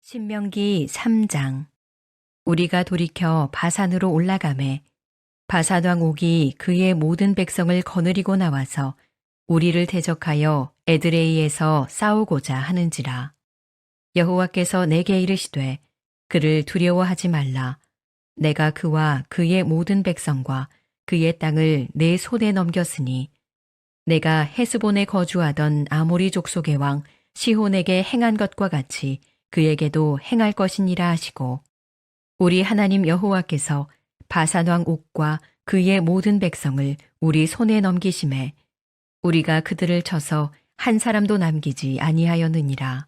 신명기 3장. 우리가 돌이켜 바산으로 올라가매 바산 왕 옥이 그의 모든 백성을 거느리고 나와서 우리를 대적하여 에드레이에서 싸우고자 하는지라. 여호와께서 내게 이르시되 그를 두려워하지 말라. 내가 그와 그의 모든 백성과 그의 땅을 내 손에 넘겼으니 내가 헤스본에 거주하던 아모리 족속의 왕 시혼에게 행한 것과 같이 그에게도 행할 것이니라 하시고, 우리 하나님 여호와께서 바산 왕 옥과 그의 모든 백성을 우리 손에 넘기심에 우리가 그들을 쳐서 한 사람도 남기지 아니하였느니라.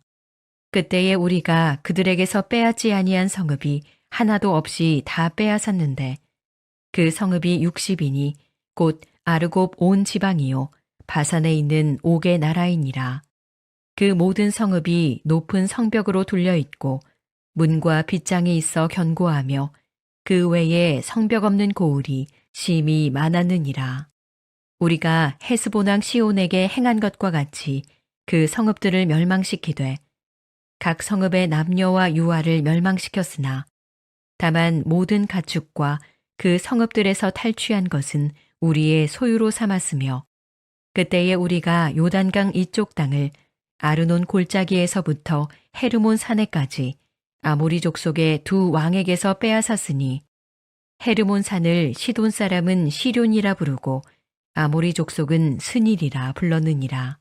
그때에 우리가 그들에게서 빼앗지 아니한 성읍이 하나도 없이 다 빼앗았는데 그 성읍이 60이니 곧 아르곱 온 지방이요 바산에 있는 옥의 나라이니라. 그 모든 성읍이 높은 성벽으로 둘려 있고 문과 빗장이 있어 견고하며 그 외에 성벽 없는 고을이 심히 많았느니라. 우리가 헤스본 왕 시온에게 행한 것과 같이 그 성읍들을 멸망시키되 각 성읍의 남녀와 유아를 멸망시켰으나 다만 모든 가축과 그 성읍들에서 탈취한 것은 우리의 소유로 삼았으며, 그때에 우리가 요단강 이쪽 땅을 아르논 골짜기에서부터 헤르몬 산에까지 아모리 족속의 두 왕에게서 빼앗았으니 헤르몬 산을 시돈 사람은 시륜이라 부르고 아모리 족속은 스닐이라 불렀느니라.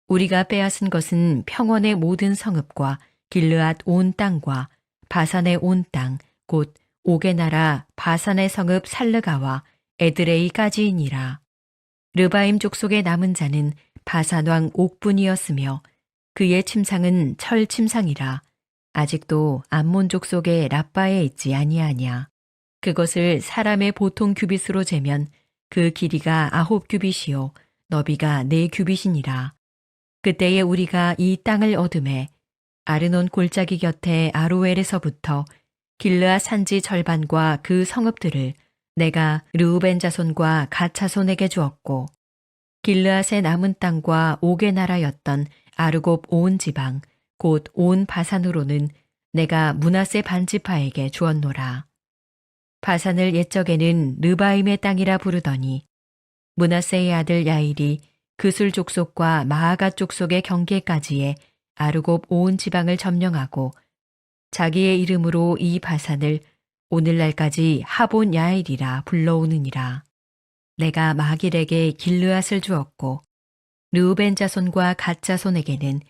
우리가 빼앗은 것은 평원의 모든 성읍과 길르앗 온 땅과 바산의 온 땅 곧 옥의 나라 바산의 성읍 살르가와 에드레이까지이니라. 르바임 족속의 남은 자는 바산 왕 옥뿐이었으며 그의 침상은 철 침상이라 아직도 암몬 족속의 라빠에 있지 아니하냐. 그것을 사람의 보통 규빗으로 재면 그 길이가 9규빗이요 너비가 4규빗이니라. 그때에 우리가 이 땅을 얻음에 아르논 골짜기 곁에 아로엘에서부터 길르앗 산지 절반과 그 성읍들을 내가 르우벤 자손과 갓 자손에게 주었고, 길르앗의 남은 땅과 옥의 나라였던 아르곱 온 지방 곧 온 바산으로는 내가 므낫세 반지파에게 주었노라. 바산을 옛적에는 르바임의 땅이라 부르더니 므낫세의 아들 야일이 그술 족속과 마아갓 족속의 경계까지의 아르곱 온 지방을 점령하고 자기의 이름으로 이 바산을 오늘날까지 하본 야일이라 불러오느니라. 내가 마길에게 길르앗을 주었고 르우벤 자손과 갓 자손에게는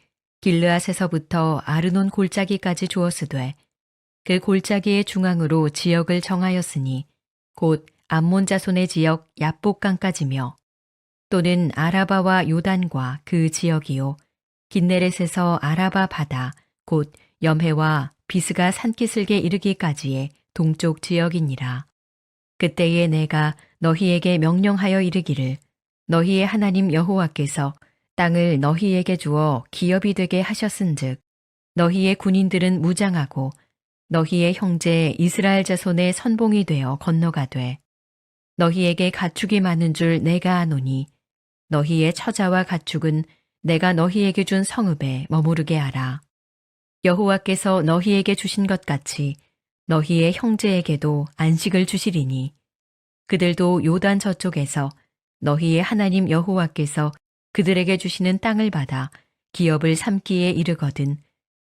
길르앗에서부터 아르논 골짜기까지 주었으되 그 골짜기의 중앙으로 지역을 정하였으니 곧 암몬 자손의 지역 야복강까지며 또는 아라바와 요단과 그 지역이요 긴네렛에서 아라바 바다 곧 염해와 비스가 산기슭에 이르기까지의 동쪽 지역이니라. 그때에 내가 너희에게 명령하여 이르기를 너희의 하나님 여호와께서 땅을 너희에게 주어 기업이 되게 하셨은즉 너희의 군인들은 무장하고 너희의 형제 이스라엘 자손의 선봉이 되어 건너가되 너희에게 가축이 많은 줄 내가 아노니 너희의 처자와 가축은 내가 너희에게 준 성읍에 머무르게 하라. 여호와께서 너희에게 주신 것 같이 너희의 형제에게도 안식을 주시리니 그들도 요단 저쪽에서 너희의 하나님 여호와께서 그들에게 주시는 땅을 받아 기업을 삼기에 이르거든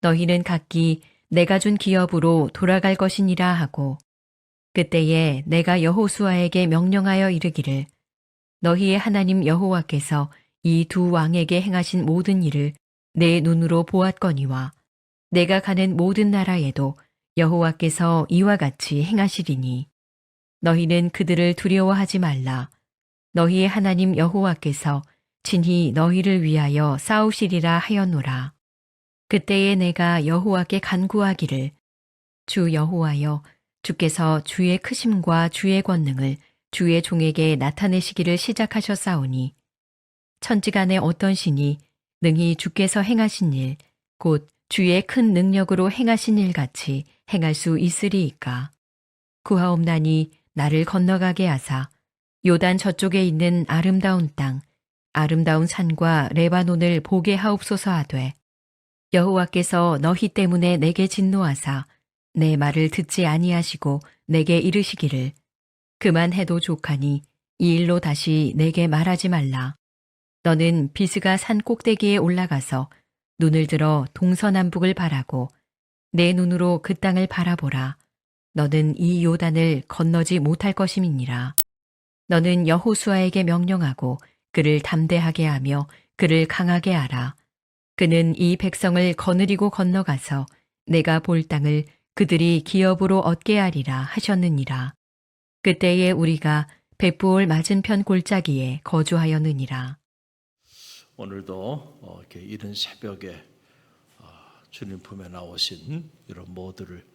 너희는 각기 내가 준 기업으로 돌아갈 것이니라 하고, 그때에 내가 여호수아에게 명령하여 이르기를 너희의 하나님 여호와께서 이 두 왕에게 행하신 모든 일을 내 눈으로 보았거니와 내가 가는 모든 나라에도 여호와께서 이와 같이 행하시리니 너희는 그들을 두려워하지 말라. 너희의 하나님 여호와께서 친히 너희를 위하여 싸우시리라 하였노라. 그때에 내가 여호와께 간구하기를 주 여호와여, 주께서 주의 크심과 주의 권능을 주의 종에게 나타내시기를 시작하셨사오니 천지간에 어떤 신이 능히 주께서 행하신 일 곧 주의 큰 능력으로 행하신 일 같이 행할 수 있으리이까. 구하옵나니 나를 건너가게 하사 요단 저쪽에 있는 아름다운 땅, 아름다운 산과 레바논을 보게 하옵소서 하되 여호와께서 너희 때문에 내게 진노하사 내 말을 듣지 아니하시고 내게 이르시기를 그만해도 족하니 이 일로 다시 내게 말하지 말라. 너는 비스가 산 꼭대기에 올라가서 눈을 들어 동서남북을 바라고 내 눈으로 그 땅을 바라보라. 너는 이 요단을 건너지 못할 것임이니라. 너는 여호수아에게 명령하고 그를 담대하게 하며 그를 강하게 하라. 그는 이 백성을 거느리고 건너가서 내가 볼 땅을 그들이 기업으로 얻게 하리라 하셨느니라. 그때에 우리가 벳부올 맞은편 골짜기에 거주하였느니라. 오늘도 이렇게 이른 새벽에 주님 품에 나오신 이런 모두를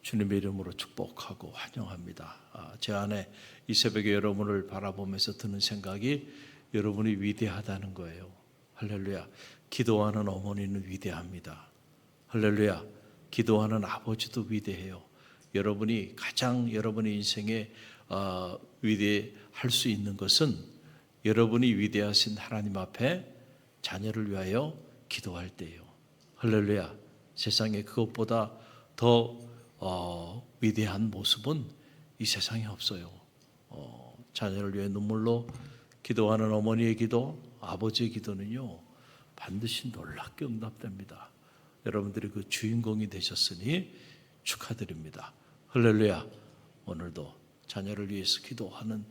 주님의 이름으로 축복하고 환영합니다. 제 안에 이 새벽에 여러분을 바라보면서 드는 생각이 여러분이 위대하다는 거예요. 할렐루야. 기도하는 어머니는 위대합니다. 할렐루야. 기도하는 아버지도 위대해요. 여러분이 가장 여러분의 인생에 위대할 수 있는 것은 여러분이 위대하신 하나님 앞에 자녀를 위하여 기도할 때예요. 할렐루야. 세상에 그것보다 더 위대한 모습은 이 세상에 없어요. 자녀를 위해 눈물로 기도하는 어머니의 기도, 아버지의 기도는요 반드시 놀랍게 응답됩니다. 여러분들이 그 주인공이 되셨으니 축하드립니다. 할렐루야. 오늘도 자녀를 위해서 기도하는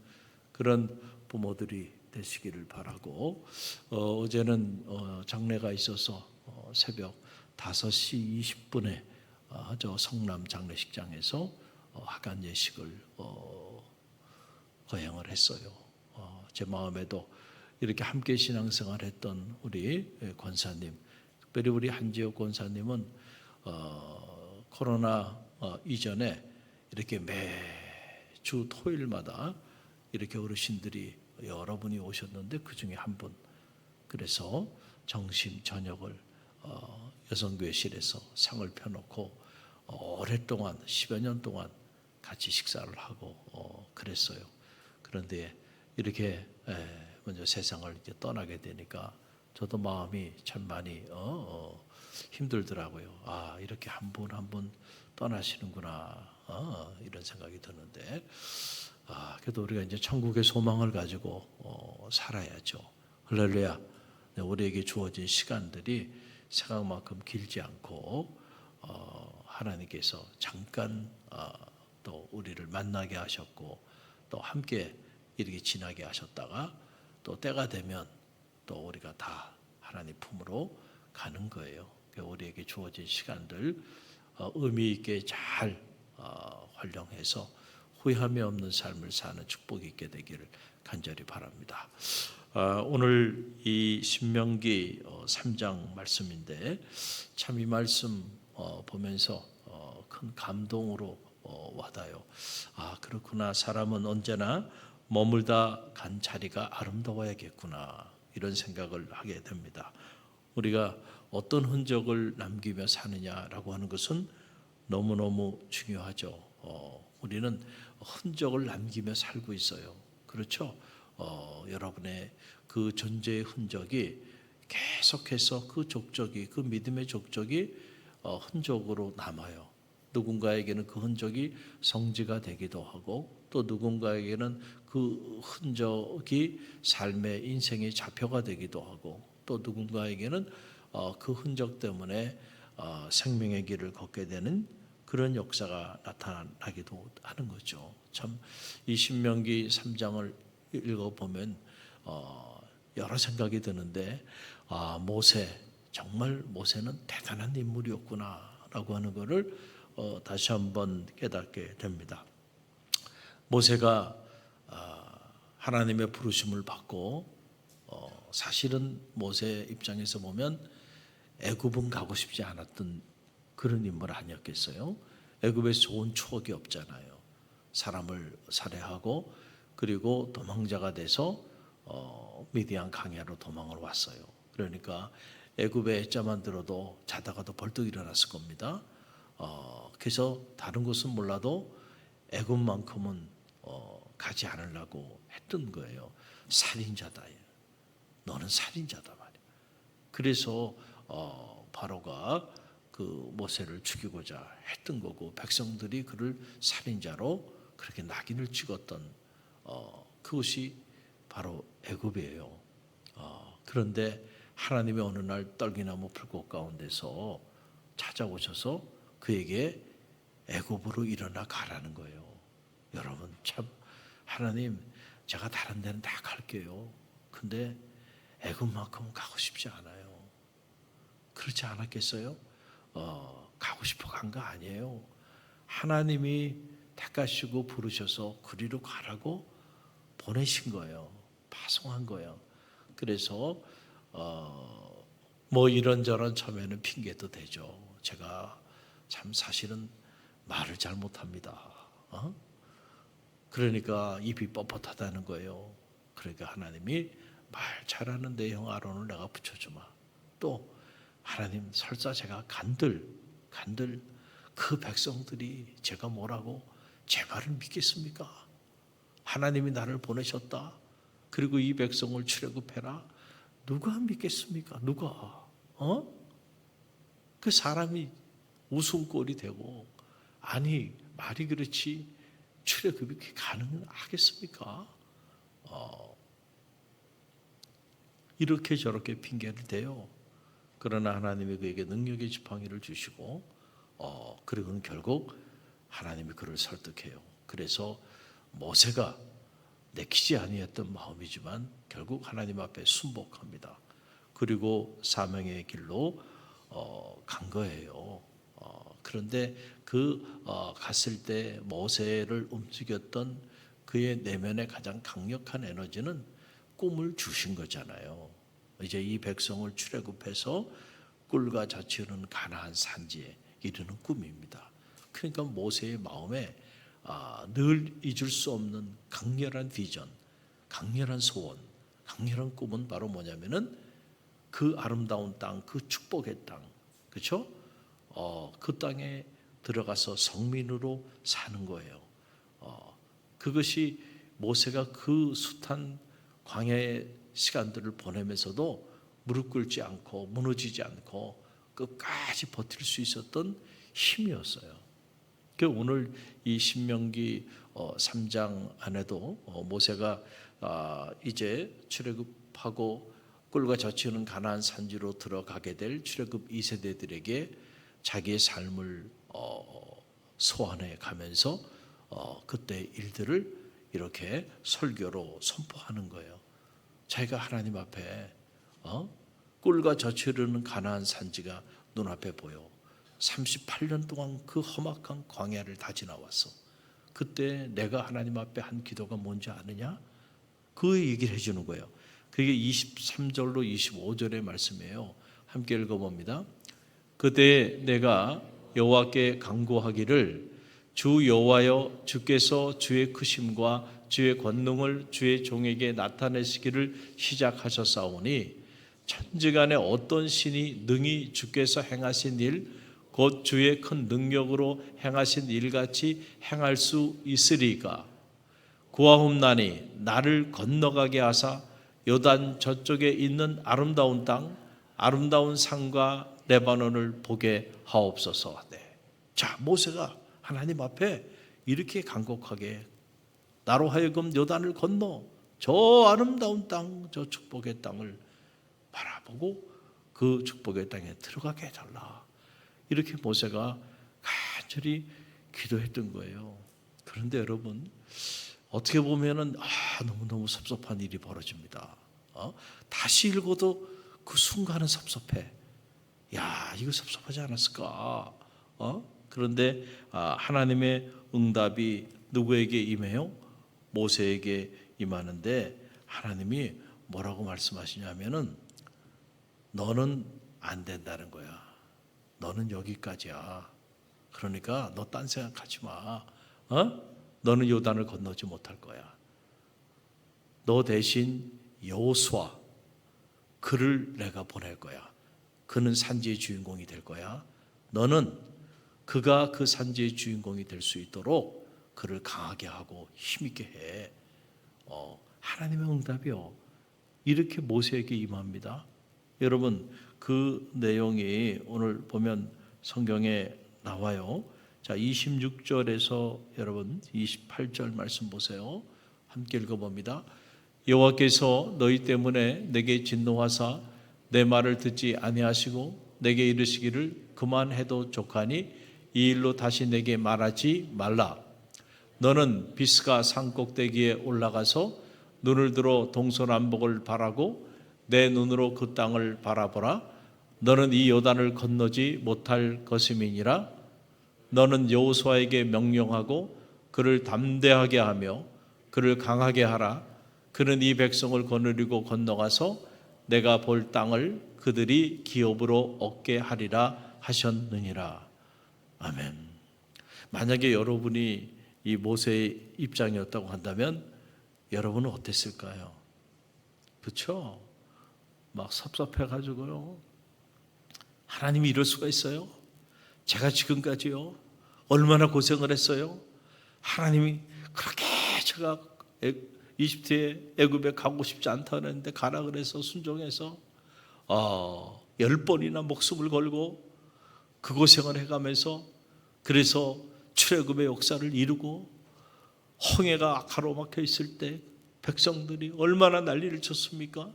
그런 부모들이 되시기를 바라고, 어제는 장례가 있어서 새벽 5시 20분에 저 성남 장례식장에서 하간 예식을 거행을 했어요. 제 마음에도 이렇게 함께 신앙생활했던 우리 권사님, 특별히 우리 한지혁 권사님은 코로나 이전에 이렇게 매주 토요일마다 이렇게 어르신들이 여러분이 오셨는데 그 중에 한 분, 그래서 정심 저녁을 여성교회실에서 상을 펴놓고 오랫동안 10여 년 동안 같이 식사를 하고 그랬어요. 그런데 이렇게 먼저 세상을 이제 떠나게 되니까 저도 마음이 참 많이 힘들더라고요. 이렇게 한 분 한 분 떠나시는구나, 이런 생각이 드는데, 그래도 우리가 이제 천국의 소망을 가지고 살아야죠. 할렐루야. 우리에게 주어진 시간들이 생각만큼 길지 않고 하나님께서 잠깐 또 우리를 만나게 하셨고 또 함께 이렇게 지나게 하셨다가 또 때가 되면 또 우리가 다 하나님 품으로 가는 거예요. 우리에게 주어진 시간들 의미 있게 잘 활용해서 후회함이 없는 삶을 사는 축복이 있게 되기를 간절히 바랍니다. 오늘 이 신명기 3장 말씀인데 참 이 말씀 보면서 큰 감동으로 와닿아요. 그렇구나. 사람은 언제나 머물다 간 자리가 아름다워야겠구나, 이런 생각을 하게 됩니다. 우리가 어떤 흔적을 남기며 사느냐라고 하는 것은 너무너무 중요하죠. 우리는 흔적을 남기며 살고 있어요. 그렇죠? 여러분의 그 존재의 흔적이 계속해서 그 족적이, 그 믿음의 족적이 흔적으로 남아요. 누군가에게는 그 흔적이 성지가 되기도 하고 또 누군가에게는 그 흔적이 삶의 인생의 좌표가 되기도 하고 또 누군가에게는 그 흔적 때문에 생명의 길을 걷게 되는 그런 역사가 나타나기도 하는 거죠. 참 이 신명기 3장을 읽어보면 여러 생각이 드는데 모세, 정말 모세는 대단한 인물이었구나 라고 하는 것을 다시 한번 깨닫게 됩니다. 모세가 하나님의 부르심을 받고 사실은 모세 입장에서 보면 애굽은 가고 싶지 않았던 그런 인물 아니었겠어요? 애굽에서 좋은 추억이 없잖아요. 사람을 살해하고 그리고 도망자가 돼서 미디안 강야로 도망을 왔어요. 그러니까 애굽의 애자만 들어도 자다가도 벌떡 일어났을 겁니다. 그래서 다른 곳은 몰라도 애굽만큼은 가지 않으려고 했던 거예요. 살인자다. 너는 살인자다 말이야. 그래서 바로가 그 모세를 죽이고자 했던 거고 백성들이 그를 살인자로 그렇게 낙인을 찍었던 그것이 바로 애굽이에요. 그런데 하나님이 어느 날 떨기나무 풀꽃 가운데서 찾아오셔서 그에게 애굽으로 일어나 가라는 거예요. 여러분 참 하나님 제가 다른 데는 다 갈게요. 근데 애굽만큼은 가고 싶지 않아요. 그렇지 않았겠어요? 가고 싶어 간 거 아니에요. 하나님이 택하시고 부르셔서 그리로 가라고 보내신 거예요. 파송한 거예요. 그래서 뭐 이런저런 처음에는 핑계도 되죠. 제가 참 사실은 말을 잘 못합니다. 그러니까 입이 뻣뻣하다는 거예요. 그러니까 하나님이 말 잘하는데 형 아론을 내가 붙여주마. 또 하나님 설사 제가 간들 그 백성들이 제가 뭐라고 제 말을 믿겠습니까? 하나님이 나를 보내셨다. 그리고 이 백성을 출애굽해라. 누가 믿겠습니까? 누가? 그 사람이 웃음꼴이 되고 아니 말이 그렇지 출애굽이 그렇게 가능하겠습니까? 이렇게 저렇게 핑계를 대요. 그러나 하나님이 그에게 능력의 지팡이를 주시고 그리고는 결국 하나님이 그를 설득해요. 그래서 모세가 내키지 아니했던 마음이지만 결국 하나님 앞에 순복합니다. 그리고 사명의 길로 간 거예요. 그런데 갔을 때 모세를 움직였던 그의 내면의 가장 강력한 에너지는 꿈을 주신 거잖아요. 이제 이 백성을 출애굽해서 꿀과 젖이 흐르는 가나안 산지에 이르는 꿈입니다. 그러니까 모세의 마음에 늘 잊을 수 없는 강렬한 비전, 강렬한 소원, 강렬한 꿈은 바로 뭐냐면은 그 아름다운 땅, 그 축복의 땅, 그렇죠? 그 땅에 들어가서 성민으로 사는 거예요. 그것이 모세가 그 숱한 광야의 시간들을 보내면서도 무릎 꿇지 않고 무너지지 않고 끝까지 버틸 수 있었던 힘이었어요. 그 오늘 이 신명기 3장 안에도 모세가 이제 출애굽하고 꿀과 젖이 흐르는 가나안 산지로 들어가게 될 출애굽 2세대들에게 자기의 삶을 소환해 가면서 그때 일들을 이렇게 설교로 선포하는 거예요. 자기가 하나님 앞에 꿀과 젖이 흐르는 가나안 산지가 눈앞에 보여 38년 동안 그 험악한 광야를 다 지나왔어. 그때 내가 하나님 앞에 한 기도가 뭔지 아느냐? 그 얘기를 해주는 거예요. 그게 23절로 25절의 말씀이에요. 함께 읽어봅니다. 그때 내가 여호와께 간구하기를 주 여호와여 주께서 주의 크심과 주의 권능을 주의 종에게 나타내시기를 시작하셨사오니 천지간에 어떤 신이 능히 주께서 행하신 일 곧 주의 큰 능력으로 행하신 일같이 행할 수 있으리까? 구하옵나니 나를 건너가게 하사 요단 저쪽에 있는 아름다운 땅 아름다운 산과 레바논을 보게 하옵소서. 자, 모세가 하나님 앞에 이렇게 간곡하게 나로 하여금 요단을 건너 저 아름다운 땅, 저 축복의 땅을 바라보고 그 축복의 땅에 들어가게 해달라. 이렇게 모세가 간절히 기도했던 거예요. 그런데 여러분 어떻게 보면은 너무너무 섭섭한 일이 벌어집니다. 다시 읽어도 그 순간은 섭섭해. 야, 이거 섭섭하지 않았을까? 그런데 하나님의 응답이 누구에게 임해요? 모세에게 임하는데 하나님이 뭐라고 말씀하시냐면은 너는 안 된다는 거야. 너는 여기까지야. 그러니까 너 딴 생각하지 마. 너는 요단을 건너지 못할 거야. 너 대신 여호수아 그를 내가 보낼 거야. 그는 산지의 주인공이 될 거야. 너는 그가 그 산지의 주인공이 될 수 있도록 그를 강하게 하고 힘있게 해. 하나님의 응답이요. 이렇게 모세에게 임합니다. 여러분 그 내용이 오늘 보면 성경에 나와요. 자, 26절에서 여러분 28절 말씀 보세요. 함께 읽어봅니다. 여호와께서 너희 때문에 내게 진노하사 내 말을 듣지 아니하시고 내게 이르시기를 그만해도 족하니 이 일로 다시 내게 말하지 말라. 너는 비스가 산 꼭대기에 올라가서 눈을 들어 동서남북을 바라고 내 눈으로 그 땅을 바라보라. 너는 이 요단을 건너지 못할 것임이니라. 너는 여호수아에게 명령하고 그를 담대하게 하며 그를 강하게 하라. 그는 이 백성을 거느리고 건너가서 내가 볼 땅을 그들이 기업으로 얻게 하리라 하셨느니라. 아멘. 만약에 여러분이 이 모세의 입장이었다고 한다면 여러분은 어땠을까요? 그렇죠? 막 섭섭해가지고요. 하나님이 이럴 수가 있어요? 제가 지금까지요 얼마나 고생을 했어요? 하나님이 그렇게 제가 이집트에 애굽에 가고 싶지 않다는데 가라 그래서 순종해서 10번이나 목숨을 걸고 그 고생을 해가면서 그래서 출애굽의 역사를 이루고 홍해가 가로막혀 있을 때 백성들이 얼마나 난리를 쳤습니까?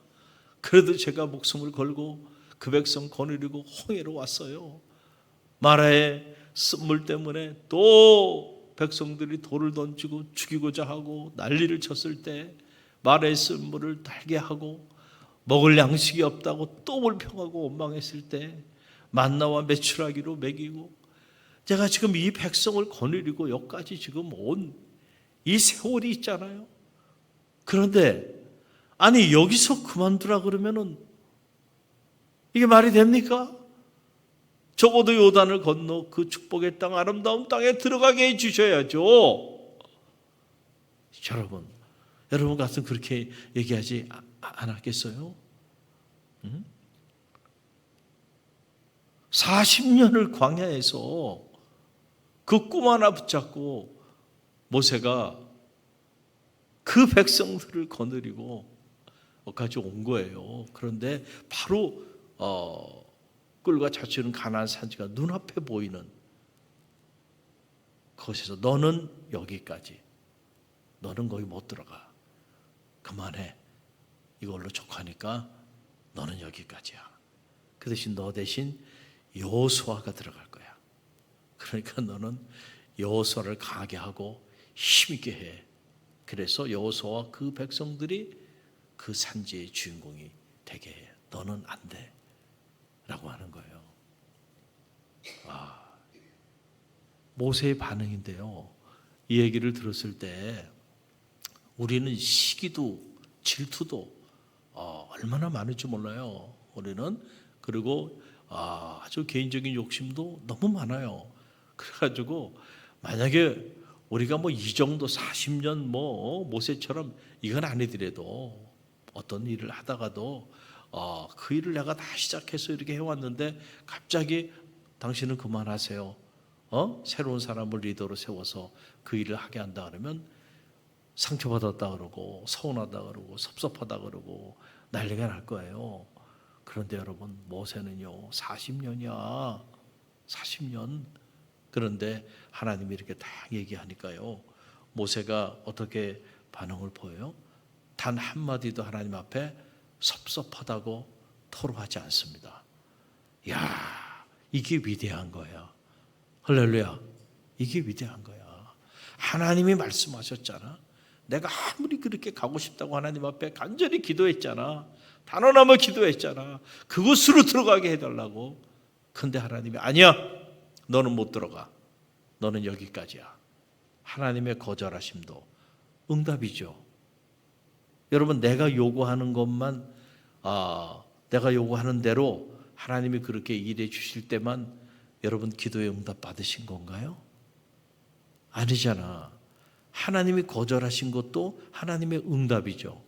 그래도 제가 목숨을 걸고 그 백성 거느리고 홍해로 왔어요. 마라의 쓴물 때문에 또 백성들이 돌을 던지고 죽이고자 하고 난리를 쳤을 때 마라의 쓴물을 달게 하고 먹을 양식이 없다고 또 불평하고 원망했을 때 만나와 메추라기로 먹이고 제가 지금 이 백성을 거느리고 여기까지 지금 온 이 세월이 있잖아요. 그런데 아니 여기서 그만두라 그러면은 이게 말이 됩니까? 적어도 요단을 건너 그 축복의 땅 아름다운 땅에 들어가게 해주셔야죠. 여러분 같은 그렇게 얘기하지 않았겠어요? 40년을 광야에서 그 꿈 하나 붙잡고 모세가 그 백성들을 거느리고 여기까지 온 거예요. 그런데 바로 꿀과 젖으는 가나안 산지가 눈앞에 보이는 그곳에서 너는 여기까지, 너는 거기 못 들어가, 그만해, 이걸로 족하니까 너는 여기까지야. 그 대신 너 대신 여호수아가 들어갈 거야. 그러니까 너는 여호수아를 강하게 하고 힘있게 해. 그래서 여호수아와 그 백성들이 그 산지의 주인공이 되게 해. 너는 안 돼 라고 하는 거예요. 모세의 반응인데요, 이 얘기를 들었을 때 우리는 시기도 질투도 얼마나 많을 줄 몰라요. 우리는 그리고 아주 개인적인 욕심도 너무 많아요. 그래가지고 만약에 우리가 뭐 이 정도 40년 모세처럼 이건 아니더라도 어떤 일을 하다가도 그 일을 내가 다 시작해서 이렇게 해왔는데 갑자기 당신은 그만하세요. 새로운 사람을 리더로 세워서 그 일을 하게 한다 그러면 상처받았다 그러고 서운하다 그러고 섭섭하다 그러고 난리가 날 거예요. 그런데 여러분 모세는요 40년이야. 40년. 그런데 하나님이 이렇게 딱 얘기하니까요 모세가 어떻게 반응을 보여요? 단 한마디도 하나님 앞에 섭섭하다고 토로하지 않습니다. 야, 이게 위대한 거야. 할렐루야. 이게 위대한 거야. 하나님이 말씀하셨잖아. 내가 아무리 그렇게 가고 싶다고 하나님 앞에 간절히 기도했잖아. 단언하며 기도했잖아. 그곳으로 들어가게 해달라고. 근데 하나님이 아니야. 너는 못 들어가. 너는 여기까지야. 하나님의 거절하심도 응답이죠. 여러분 내가 요구하는 것만 내가 요구하는 대로 하나님이 그렇게 일해 주실 때만 여러분 기도의 응답 받으신 건가요? 아니잖아. 하나님이 거절하신 것도 하나님의 응답이죠.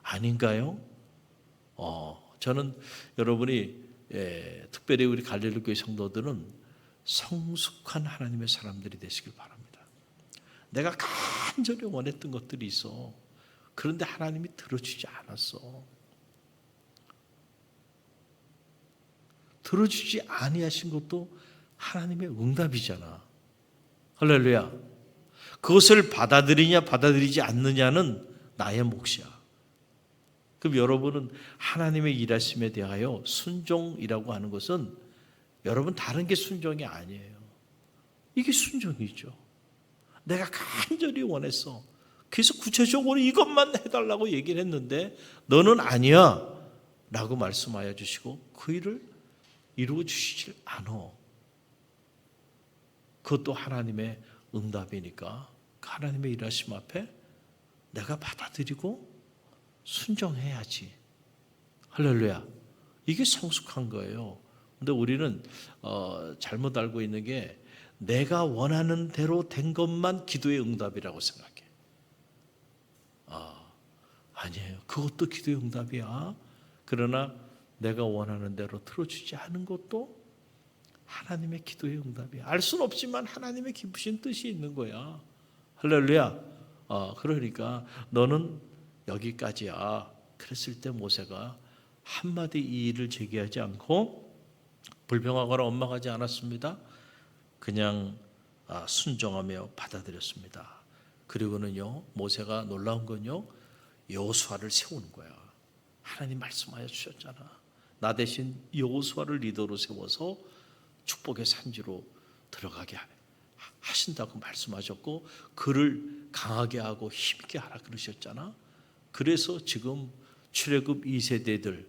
아닌가요? 저는 여러분이 특별히 우리 갈릴리교회 성도들은 성숙한 하나님의 사람들이 되시길 바랍니다. 내가 간절히 원했던 것들이 있어. 그런데 하나님이 들어주지 않았어. 들어주지 아니하신 것도 하나님의 응답이잖아. 할렐루야. 그것을 받아들이냐 받아들이지 않느냐는 나의 몫이야. 그럼 여러분은 하나님의 일하심에 대하여 순종이라고 하는 것은 여러분 다른 게 순종이 아니에요. 이게 순종이죠. 내가 간절히 원했어. 그래서 구체적으로 이것만 해달라고 얘기를 했는데 너는 아니야 라고 말씀하여 주시고 그 일을 이루어 주시질 않아. 그것도 하나님의 응답이니까 그 하나님의 일하심 앞에 내가 받아들이고 순종해야지. 할렐루야. 이게 성숙한 거예요. 근데 우리는 잘못 알고 있는 게 내가 원하는 대로 된 것만 기도의 응답이라고 생각해. 아니에요. 그것도 기도의 응답이야. 그러나 내가 원하는 대로 들어주지 않은 것도 하나님의 기도의 응답이야. 알 수는 없지만 하나님의 기쁘신 뜻이 있는 거야. 할렐루야. 그러니까 너는 여기까지야. 그랬을 때 모세가 한마디 이의를 제기하지 않고 불평하거나 원망하지 않았습니다. 그냥 순종하며 받아들였습니다. 그리고는요, 모세가 놀라운 건요, 여호수아를 세우는 거야. 하나님 말씀하여 주셨잖아. 나 대신 여호수아를 리더로 세워서 축복의 산지로 들어가게 하신다고 말씀하셨고 그를 강하게 하고 힘있게 하라 그러셨잖아. 그래서 지금 출애굽 2세대들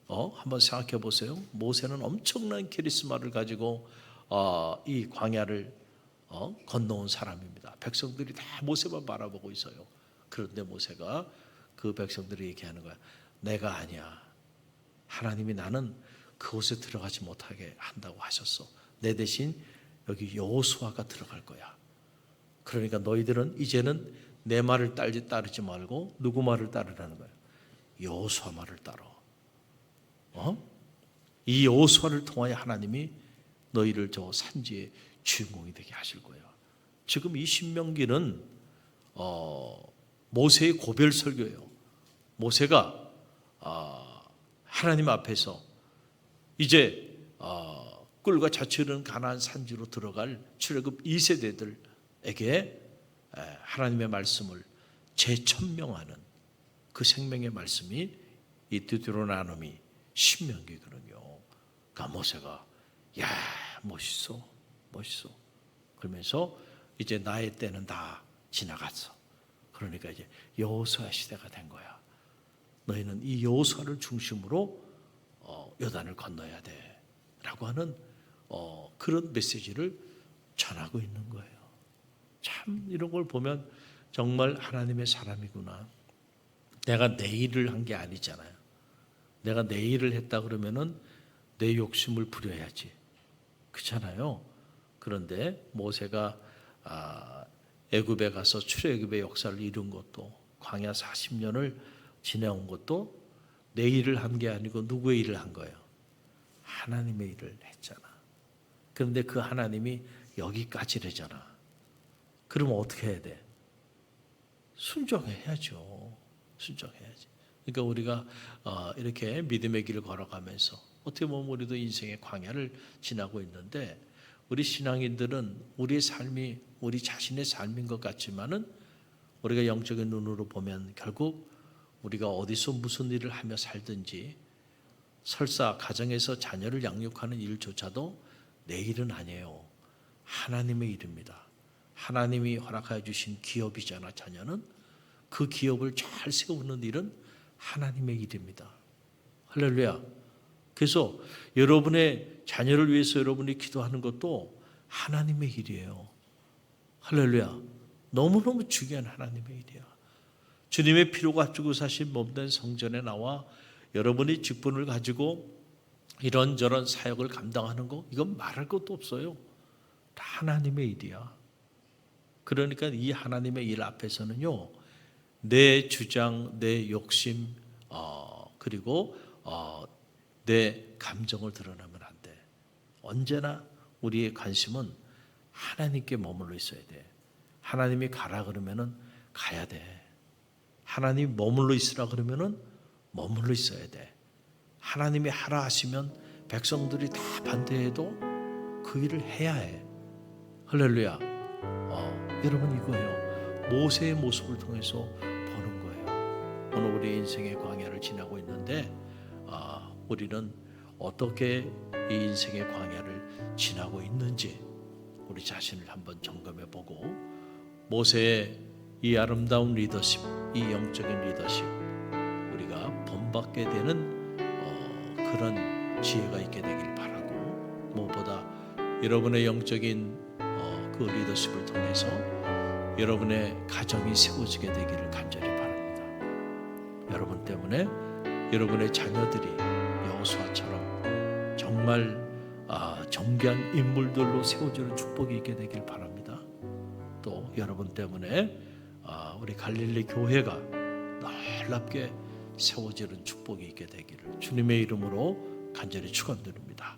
한번 생각해 보세요. 모세는 엄청난 카리스마를 가지고 이 광야를 건너온 사람입니다. 백성들이 다 모세만 바라보고 있어요. 그런데 모세가 그 백성들이 얘기하는 거야. 내가 아니야. 하나님이 나는 그곳에 들어가지 못하게 한다고 하셨어. 내 대신 여기 여호수아가 들어갈 거야. 그러니까 너희들은 이제는 내 말을 따르지 말고 누구 말을 따르라는 거야? 여호수아 말을 따라. 이 여호수아를 통하여 하나님이 너희를 저 산지의 주인공이 되게 하실 거야. 지금 이 신명기는 모세의 고별 설교예요. 모세가 하나님 앞에서 이제 꿀과 젖이 가나안 산지로 들어갈 출애굽 2세대들에게 하나님의 말씀을 재천명하는 그 생명의 말씀이 이 디드로노미 신명기거든요. 그러니까 모세가 야 멋있어. 그러면서 이제 나의 때는 다 지나갔어. 그러니까 이제 여호수아 시대가 된 거야. 너희는 이 여호수아를 중심으로 요단을 건너야 돼라고 하는 그런 메시지를 전하고 있는 거예요. 참 이런 걸 보면 정말 하나님의 사람이구나. 내가 내 일을 한 게 아니잖아요. 내가 내 일을 했다 그러면은 내 욕심을 부려야지. 그렇잖아요. 그런데 모세가 애굽에 가서 출애굽의 역사를 이룬 것도 광야 40년을 지내온 것도 내 일을 한 게 아니고 누구의 일을 한 거예요? 하나님의 일을 했잖아. 그런데 그 하나님이 여기까지래잖아. 그러면 어떻게 해야 돼? 순종해야죠. 순종해야지. 그러니까 우리가 이렇게 믿음의 길을 걸어가면서 어떻게 보면 우리도 인생의 광야를 지나고 있는데 우리 신앙인들은 우리의 삶이 우리 자신의 삶인 것 같지만은 우리가 영적인 눈으로 보면 결국 우리가 어디서 무슨 일을 하며 살든지 설사 가정에서 자녀를 양육하는 일조차도 내 일은 아니에요. 하나님의 일입니다. 하나님이 허락하여 주신 기업이잖아. 자녀는 그 기업을 잘 세우는 일은 하나님의 일입니다. 할렐루야. 그래서 여러분의 자녀를 위해서 여러분이 기도하는 것도 하나님의 일이에요. 할렐루야. 너무너무 중요한 하나님의 일이야. 주님의 피로 가지고 사신 몸된 성전에 나와 여러분이 직분을 가지고 이런저런 사역을 감당하는 거 이건 말할 것도 없어요. 다 하나님의 일이야. 그러니까 이 하나님의 일 앞에서는요. 내 주장, 내 욕심 그리고 내 감정을 드러내면 안 돼. 언제나 우리의 관심은 하나님께 머물러 있어야 돼. 하나님이 가라 그러면은 가야 돼. 하나님이 머물러 있으라 그러면은 머물러 있어야 돼. 하나님이 하라 하시면 백성들이 다 반대해도 그 일을 해야 해. 할렐루야. 여러분 이거예요. 모세의 모습을 통해서 보는 거예요. 오늘 우리 인생의 광야를 지나고 있는데 우리는 어떻게 이 인생의 광야를 지나고 있는지 우리 자신을 한번 점검해보고 모세의 이 아름다운 리더십, 이 영적인 리더십 우리가 본받게 되는 그런 지혜가 있게 되길 바라고, 무엇보다 여러분의 영적인 그 리더십을 통해서 여러분의 가정이 세워지게 되기를 간절히 바랍니다. 여러분 때문에 여러분의 자녀들이 여호수아처럼 정말 정교한 인물들로 세워지는 축복이 있게 되길 바랍니다. 또 여러분 때문에 우리 갈릴리 교회가 놀랍게 세워지는 축복이 있게 되기를 주님의 이름으로 간절히 축원드립니다.